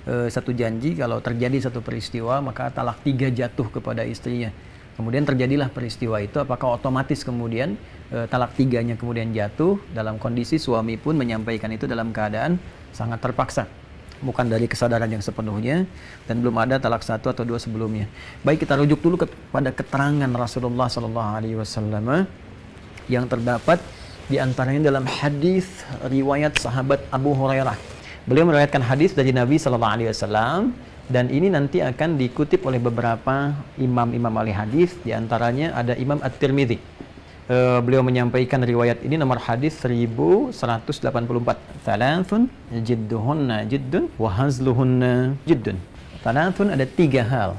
satu janji kalau terjadi satu peristiwa maka talak 3 jatuh kepada istrinya. Kemudian terjadilah peristiwa itu, apakah otomatis kemudian talak 3-nya kemudian jatuh dalam kondisi suami pun menyampaikan itu dalam keadaan sangat terpaksa, bukan dari kesadaran yang sepenuhnya dan belum ada talak 1 atau 2 sebelumnya. Baik, kita rujuk dulu kepada keterangan Rasulullah SAW yang terdapat di antaranya dalam hadis riwayat sahabat Abu Hurairah. Beliau meriwayatkan hadis dari Nabi SAW dan ini nanti akan dikutip oleh beberapa imam-imam ahli hadis, di antaranya ada Imam At-Tirmidzi. Beliau menyampaikan riwayat ini nomor hadis 1184. Thalathun jidduhunna jiddun wa hazluhunna jiddun. Thalathun, ada 3 hal.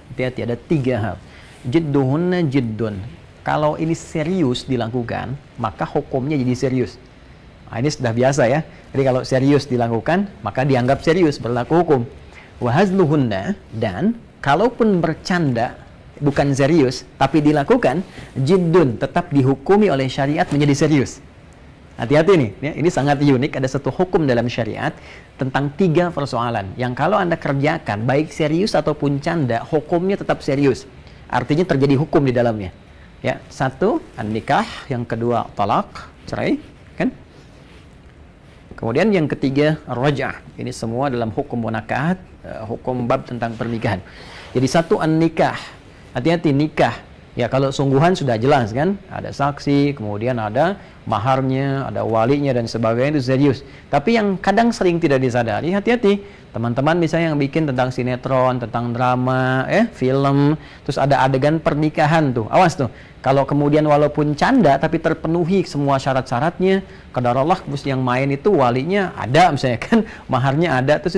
Hati-hati, ada 3 hal. Jidduhunna jiddun. Kalau ini serius dilakukan, maka hukumnya jadi serius. Nah, ini sudah biasa ya. Jadi kalau serius dilakukan, maka dianggap serius, berlaku hukum. Wahazluhunna, dan kalaupun bercanda, bukan serius, tapi dilakukan, jiddun, tetap dihukumi oleh syariat menjadi serius. Hati-hati nih, ya, ini sangat unik. Ada satu hukum dalam syariat tentang 3 persoalan yang kalau Anda kerjakan, baik serius ataupun canda, hukumnya tetap serius. Artinya terjadi hukum di dalamnya. Ya, 1, an-nikah, yang kedua talak, cerai, kan? Kemudian yang ketiga raj'ah. Ini semua dalam hukum munakahat, hukum bab tentang pernikahan. Jadi 1, an-nikah. Hati-hati, nikah. Ya, kalau sungguhan sudah jelas kan, ada saksi, kemudian ada maharnya, ada walinya dan sebagainya, itu serius. Tapi yang kadang sering tidak disadari, hati-hati. Teman-teman misalnya yang bikin tentang sinetron, tentang drama, film, terus ada adegan pernikahan tuh. Awas tuh. Kalau kemudian walaupun canda tapi terpenuhi semua syarat-syaratnya, qadarullah yang main itu walinya ada misalnya kan, maharnya ada, terus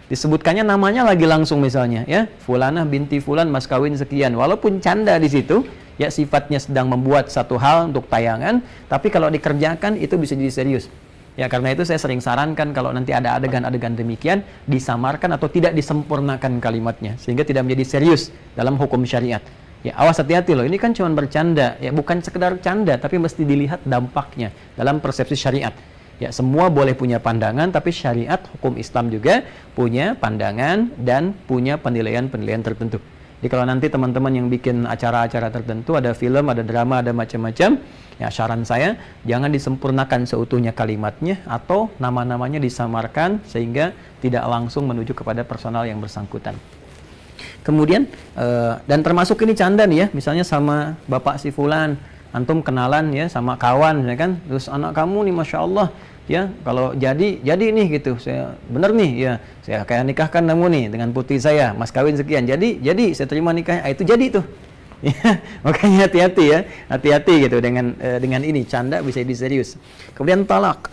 disebutkannya namanya lagi langsung misalnya ya, fulanah binti fulan mas kawin sekian, walaupun canda di situ ya, sifatnya sedang membuat satu hal untuk tayangan, tapi kalau dikerjakan itu bisa jadi serius. Ya, karena itu saya sering sarankan kalau nanti ada adegan-adegan demikian, disamarkan atau tidak disempurnakan kalimatnya sehingga tidak menjadi serius dalam hukum syariat. Ya, awas, hati-hati loh, ini kan cuma bercanda, ya bukan sekedar canda, tapi mesti dilihat dampaknya dalam persepsi syariat. Ya, semua boleh punya pandangan, tapi syariat hukum Islam juga punya pandangan dan punya penilaian-penilaian tertentu. Jadi kalau nanti teman-teman yang bikin acara-acara tertentu, ada film, ada drama, ada macam-macam, ya saran saya jangan disempurnakan seutuhnya kalimatnya atau nama-namanya disamarkan sehingga tidak langsung menuju kepada personal yang bersangkutan. Kemudian dan termasuk ini canda nih ya, misalnya sama bapak si fulan, antum kenalan ya sama kawan ya kan, terus anak kamu nih masya Allah ya, kalau jadi nih gitu, saya bener nih ya, saya kayak nikahkan kamu nih dengan putri saya, mas kawin sekian, jadi saya terima nikahnya, itu jadi tuh. Ya, makanya hati-hati ya, hati-hati gitu dengan ini, canda bisa jadi serius. Kemudian talak.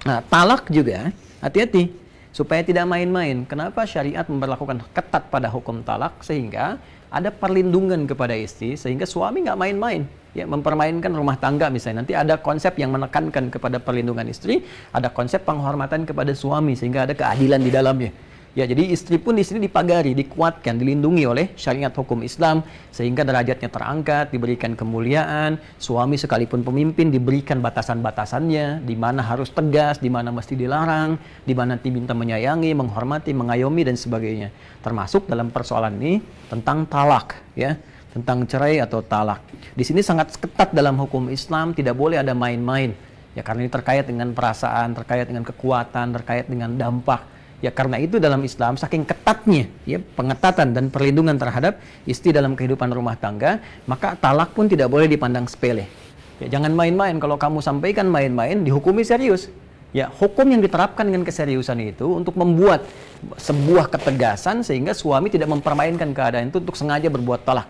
Nah, talak juga hati-hati supaya tidak main-main. Kenapa syariat memperlakukan ketat pada hukum talak? Sehingga ada perlindungan kepada istri, sehingga suami nggak main-main ya, mempermainkan rumah tangga misalnya. Nanti ada konsep yang menekankan kepada perlindungan istri, ada konsep penghormatan kepada suami, sehingga ada keadilan di dalamnya. Ya, jadi istri pun di sini dipagari, dikuatkan, dilindungi oleh syariat hukum Islam sehingga derajatnya terangkat, diberikan kemuliaan. Suami sekalipun pemimpin diberikan batasan-batasannya, di mana harus tegas, di mana mesti dilarang, di mana diminta menyayangi, menghormati, mengayomi dan sebagainya. Termasuk dalam persoalan ini tentang talak, ya, tentang cerai atau talak. Di sini sangat ketat dalam hukum Islam, tidak boleh ada main-main. Ya, karena ini terkait dengan perasaan, terkait dengan kekuatan, terkait dengan dampak. Ya, karena itu dalam Islam saking ketatnya ya pengetatan dan perlindungan terhadap istri dalam kehidupan rumah tangga, maka talak pun tidak boleh dipandang sepele. Ya, jangan main-main, kalau kamu sampaikan main-main dihukumi serius. Ya, hukum yang diterapkan dengan keseriusan itu untuk membuat sebuah ketegasan sehingga suami tidak mempermainkan keadaan itu untuk sengaja berbuat talak.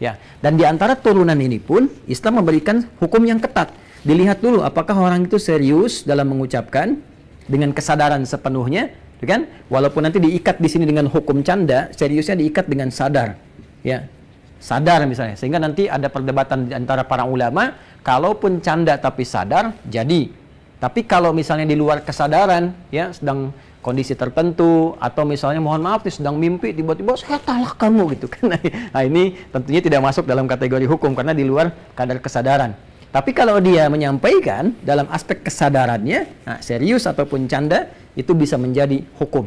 Ya, dan di antara turunan ini pun Islam memberikan hukum yang ketat. Dilihat dulu apakah orang itu serius dalam mengucapkan dengan kesadaran sepenuhnya. Kan? Walaupun nanti diikat di sini dengan hukum canda, seriusnya diikat dengan sadar, ya, sadar misalnya, sehingga nanti ada perdebatan antara para ulama, kalaupun canda tapi sadar, jadi. Tapi kalau misalnya di luar kesadaran, ya, sedang kondisi tertentu, atau misalnya mohon maaf, sedang mimpi, tiba-tiba saya talak kamu gitu kan, nah ini tentunya tidak masuk dalam kategori hukum karena di luar kadar kesadaran. Tapi kalau dia menyampaikan dalam aspek kesadarannya, nah, serius ataupun canda, itu bisa menjadi hukum.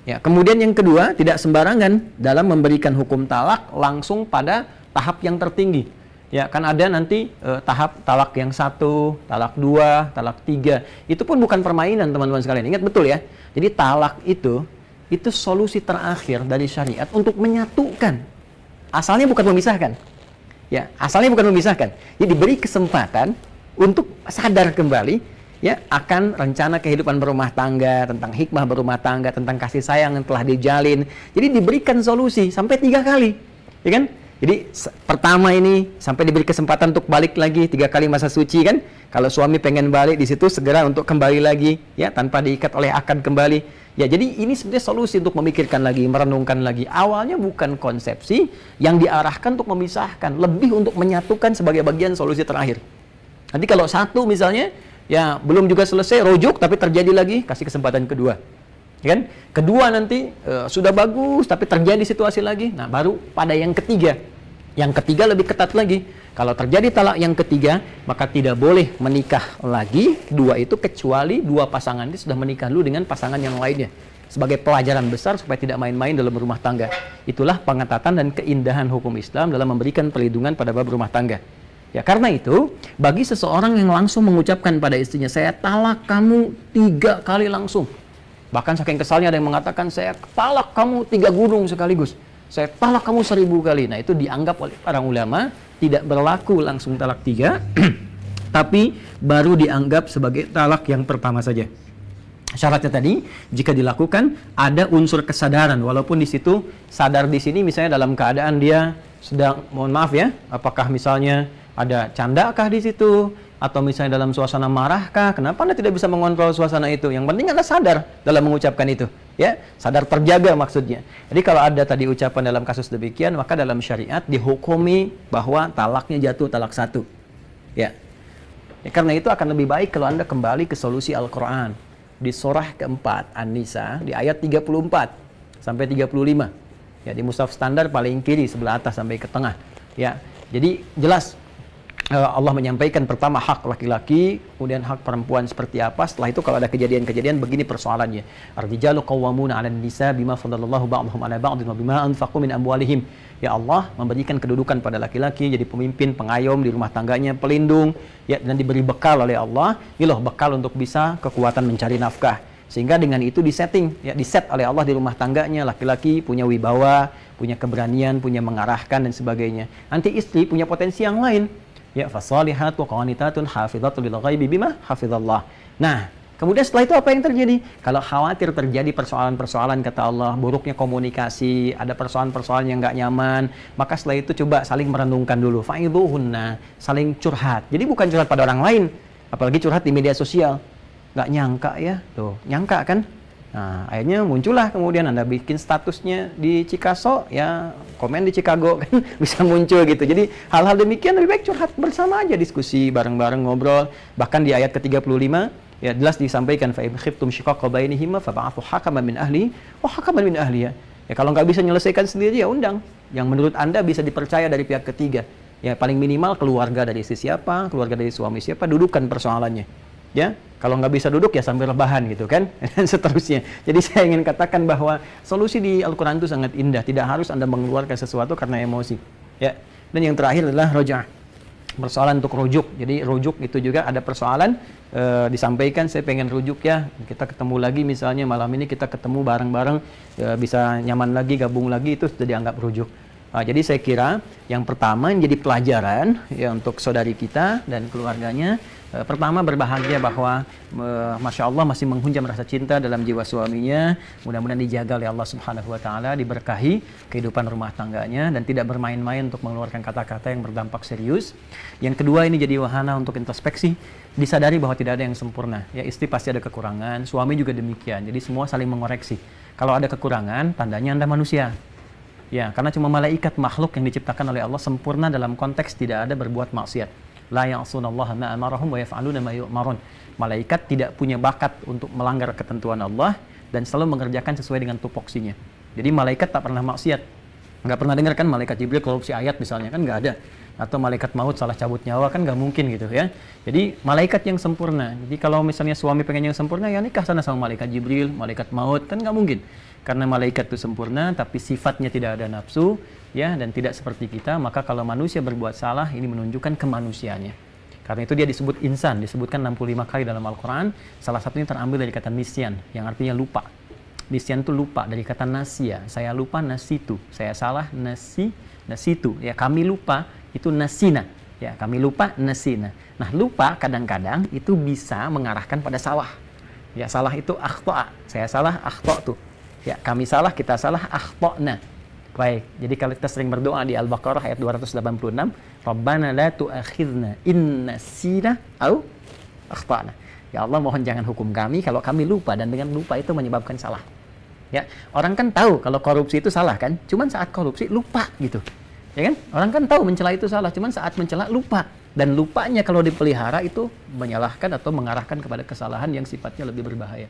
Ya, kemudian yang kedua, tidak sembarangan dalam memberikan hukum talak langsung pada tahap yang tertinggi. Ya, kan ada nanti tahap talak yang 1, talak 2, talak 3. Itu pun bukan permainan, teman-teman sekalian. Ingat betul ya. Jadi talak itu solusi terakhir dari syariat untuk menyatukan. Asalnya bukan memisahkan. Ya, asalnya bukan memisahkan. Jadi diberi kesempatan untuk sadar kembali ya akan rencana kehidupan berumah tangga, tentang hikmah berumah tangga, tentang kasih sayang yang telah dijalin. Jadi diberikan solusi sampai 3 kali, ya kan? Jadi pertama ini sampai diberi kesempatan untuk balik lagi 3 kali masa suci kan? Kalau suami pengen balik di situ segera untuk kembali lagi ya tanpa diikat oleh akad kembali. Ya, jadi ini sebenarnya solusi untuk memikirkan lagi, merenungkan lagi. Awalnya bukan konsepsi yang diarahkan untuk memisahkan, lebih untuk menyatukan sebagai bagian solusi terakhir. Nanti kalau satu misalnya ya belum juga selesai rujuk tapi terjadi lagi, kasih kesempatan kedua. Ya kan? Kedua nanti sudah bagus tapi terjadi situasi lagi. Nah, baru pada yang ketiga. Yang ketiga lebih ketat lagi. Kalau terjadi talak yang ketiga, maka tidak boleh menikah lagi dua itu kecuali dua pasangan itu sudah menikah dulu dengan pasangan yang lainnya. Sebagai pelajaran besar supaya tidak main-main dalam rumah tangga. Itulah pengetatan dan keindahan hukum Islam dalam memberikan perlindungan pada bab rumah tangga. Ya, karena itu, bagi seseorang yang langsung mengucapkan pada istrinya, saya talak kamu 3 kali langsung. Bahkan saking kesalnya ada yang mengatakan, saya talak kamu 3 gunung sekaligus. Saya talak kamu 1000 kali. Nah, itu dianggap oleh para ulama tidak berlaku langsung talak 3, tapi baru dianggap sebagai talak yang pertama saja. Syaratnya tadi, jika dilakukan, ada unsur kesadaran. Walaupun di situ, sadar di sini misalnya dalam keadaan dia sedang, mohon maaf ya, apakah misalnya ada candakah di situ, atau misalnya dalam suasana marahkah, kenapa Anda tidak bisa mengontrol suasana itu? Yang penting Anda sadar dalam mengucapkan itu, ya, sadar terjaga maksudnya. Jadi kalau ada tadi ucapan dalam kasus demikian, maka dalam syariat dihukumi bahwa talaknya jatuh talak 1. Ya. Karena itu akan lebih baik kalau Anda kembali ke solusi Al-Quran. Di surah keempat, An-Nisa, di ayat 34 sampai 35. Ya, di mushaf standar paling kiri sebelah atas sampai ke tengah. Ya. Jadi jelas Allah menyampaikan pertama hak laki-laki, kemudian hak perempuan seperti apa. Setelah itu kalau ada kejadian-kejadian begini persoalannya. Ar-rijalu qawwamuna 'alan nisa bima faddalallahu ba'dhum 'ala ba'dhin wa bima anfaqu min amwalihim. Ya Allah memberikan kedudukan pada laki-laki jadi pemimpin, pengayom di rumah tangganya, pelindung, ya, dan diberi bekal oleh Allah. Ini loh bekal untuk bisa kekuatan mencari nafkah. Sehingga dengan itu disetting, ya, diset oleh Allah di rumah tangganya, laki-laki punya wibawa, punya keberanian, punya mengarahkan dan sebagainya. Nanti istri punya potensi yang lain. Ya, fasalihatu qanitatun hafizatu lil ghaibi bima hafizallah. Nah, kemudian setelah itu apa yang terjadi? Kalau khawatir terjadi persoalan-persoalan kata Allah, buruknya komunikasi, ada persoalan-persoalan yang nggak nyaman, maka setelah itu coba saling merenungkan dulu. Fa'idhuhunna, saling curhat. Jadi bukan curhat pada orang lain, apalagi curhat di media sosial. Nggak nyangka ya, tuh, nyangka kan? Nah, akhirnya muncullah kemudian Anda bikin statusnya di Chicago, ya komen di Chicago kan bisa muncul gitu. Jadi hal-hal demikian lebih baik curhat bersama aja, diskusi bareng-bareng, ngobrol. Bahkan di ayat ke-35 ya jelas disampaikan fa in khiftum shiqaqa bainihima fab'athu hakaman min ahli wa hakaman min ahliya. Ya kalau nggak bisa menyelesaikan sendiri ya undang yang menurut Anda bisa dipercaya dari pihak ketiga. Ya paling minimal keluarga dari istri siapa, keluarga dari suami siapa, dudukan persoalannya. Ya, kalau nggak bisa duduk ya sambil rebahan gitu kan, dan seterusnya. Jadi saya ingin katakan bahwa solusi di Al-Quran itu sangat indah. Tidak harus Anda mengeluarkan sesuatu karena emosi. Ya, dan yang terakhir adalah roja'ah, persoalan untuk rujuk. Jadi rujuk itu juga ada persoalan disampaikan, saya pengen rujuk ya, kita ketemu lagi misalnya malam ini kita ketemu bareng-bareng, bisa nyaman lagi, gabung lagi, itu sudah dianggap rujuk. Jadi saya kira yang pertama yang jadi pelajaran ya untuk saudari kita dan keluarganya, pertama berbahagia bahwa Masya Allah masih menghunjam rasa cinta dalam jiwa suaminya. Mudah-mudahan dijaga oleh Allah Subhanahu Wa Taala, diberkahi kehidupan rumah tangganya dan tidak bermain-main untuk mengeluarkan kata-kata yang berdampak serius. Yang kedua ini jadi wahana untuk introspeksi, disadari bahwa tidak ada yang sempurna. Ya, istri pasti ada kekurangan, suami juga demikian. Jadi semua saling mengoreksi. Kalau ada kekurangan, tandanya Anda manusia. Ya, karena cuma malaikat makhluk yang diciptakan oleh Allah sempurna dalam konteks tidak ada berbuat maksiat. La ya'sunallaha ma amarahum wa yaf'aluna ma yu'marun. Malaikat tidak punya bakat untuk melanggar ketentuan Allah dan selalu mengerjakan sesuai dengan tupoksinya. Jadi malaikat tak pernah maksiat. Nggak pernah dengar kan malaikat Jibril korupsi ayat misalnya, kan nggak ada. Atau malaikat maut salah cabut nyawa, kan nggak mungkin gitu ya. Jadi malaikat yang sempurna. Jadi kalau misalnya suami pengen yang sempurna, ya nikah sana sama malaikat Jibril, malaikat maut, kan nggak mungkin. Karena malaikat itu sempurna, tapi sifatnya tidak ada nafsu, ya, dan tidak seperti kita, maka kalau manusia berbuat salah, ini menunjukkan kemanusiaannya. Karena itu dia disebut insan, disebutkan 65 kali dalam Al-Quran. Salah satunya terambil dari kata nisyan, yang artinya lupa. Nisyan itu lupa, dari kata nasya. Saya lupa, nasitu. Saya salah, nasitu. Ya, kami lupa, itu nasina. Ya, kami lupa, nasina. Nah, lupa kadang-kadang itu bisa mengarahkan pada salah. Ya, salah itu akhto'a. Saya salah, akhto'tu. Ya, kami salah, kita salah, akhto'na. Baik, jadi kalau kita sering berdoa di Al-Baqarah ayat 286, Rabbana la tu'akhidna inna nasina au akhtana. Ya Allah, mohon jangan hukum kami kalau kami lupa, dan dengan lupa itu menyebabkan salah. Ya, orang kan tahu kalau korupsi itu salah kan, cuman saat korupsi lupa gitu. Ya kan? Orang kan tahu mencela itu salah, cuman saat mencela lupa. Dan lupanya kalau dipelihara itu menyalahkan atau mengarahkan kepada kesalahan yang sifatnya lebih berbahaya.